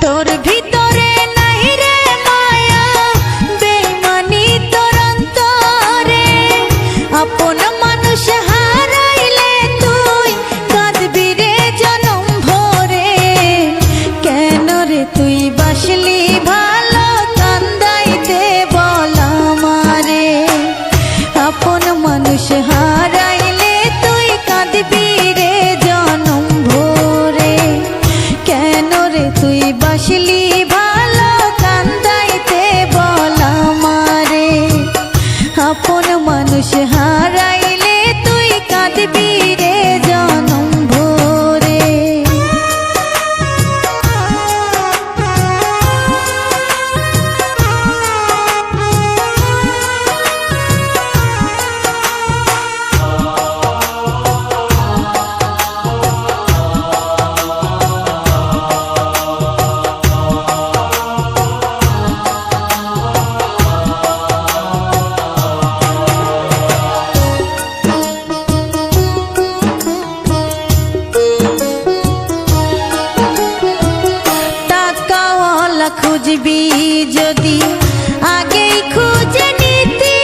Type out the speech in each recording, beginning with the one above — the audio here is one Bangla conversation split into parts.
তোর ভিতরে নাই রে মায়া বেঈমানি তোর অন্তরে আপন মানুষ হারাইলে তুই কাঁদবি রে জনম ভরে কেন রে তুই বাসলি ভালো কান্দাইতে বল আমারে আপন মানুষ হারাইলে তুই কাঁদবি রে জনম ভরে কেন রে তুই বাসলি ভালো কান্দাইতে বল আমারে আপন মানুষ হারাইলে তুই কাঁদবি রে জনম ভরে খুঁজবি যদি আগেই খুঁজে নিতি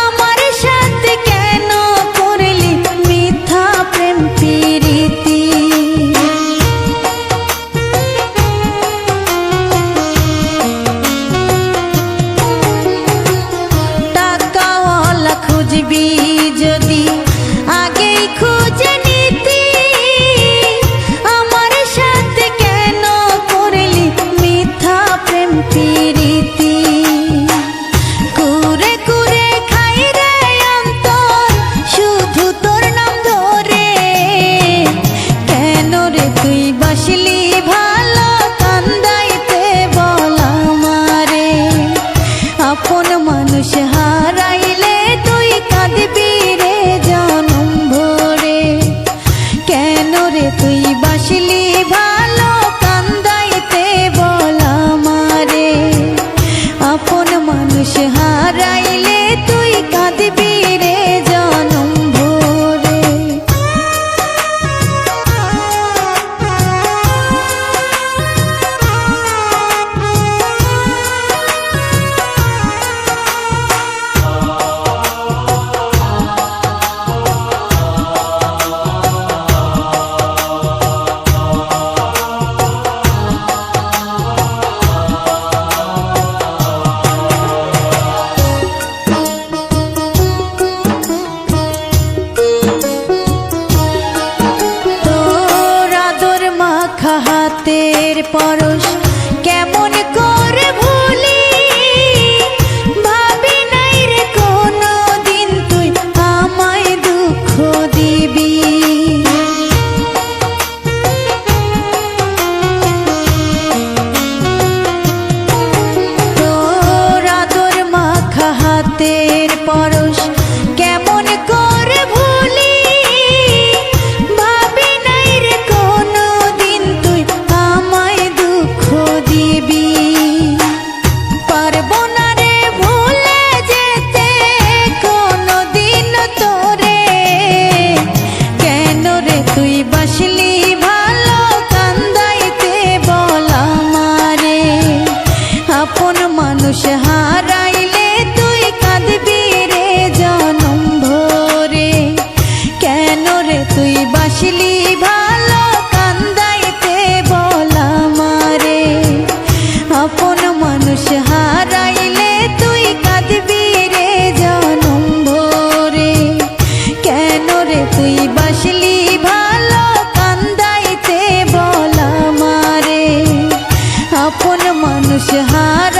আমার সাথে কেন করলি মিথ্যা প্রেম প্রীতি টাকাওয়ালা খুঁজবি যদি আগেই খুঁজে নিতি আমার সাথে কেন করলি মিথ্যা প্রেম প্রীতি কুরে কুরে খাই রে অন্তর শুধু তোর নাম ধরে কেন রে তুই বাসলি ভালো কান্দাইতে বল আমারে আপন মানুষ হারাইলে তুই কাঁদবি রে জনম ভরে কেন রে তুই বাসলি ভালো কান্দাইতে বল আমারে আপন মানুষ হারাইলে তুই কাঁদবি রে জনম ভরে হাতের পরশ কেমন করে ভুলি ভাবি নাই রে কোনো দিন তুই আমায় দুঃখ দিবি তোর আদর মাখা হাতের পরশ কেমন করে ভুলি ভাবি নাই রে কোনো দিন তুই আমায় দুঃখ দিবি পারবো না রে ভুলে যেতে কোনো দিন তোরে কেন রে তুই বাসলি ভালো কান্দাইতে বল আমারে আপন মানুষ হারাইলে তুই কাঁদবি রে জনম ভরে কেন রে তুই বাসলি ভালো কান্দাইতে বল আমারে আপন মানুষ হারাইলে তুই কাঁদবি রে জনম ভরে কেন রে তুই বাসলি ভালো কান্দাইতে বল আমারে আপন মানুষ হারাইলে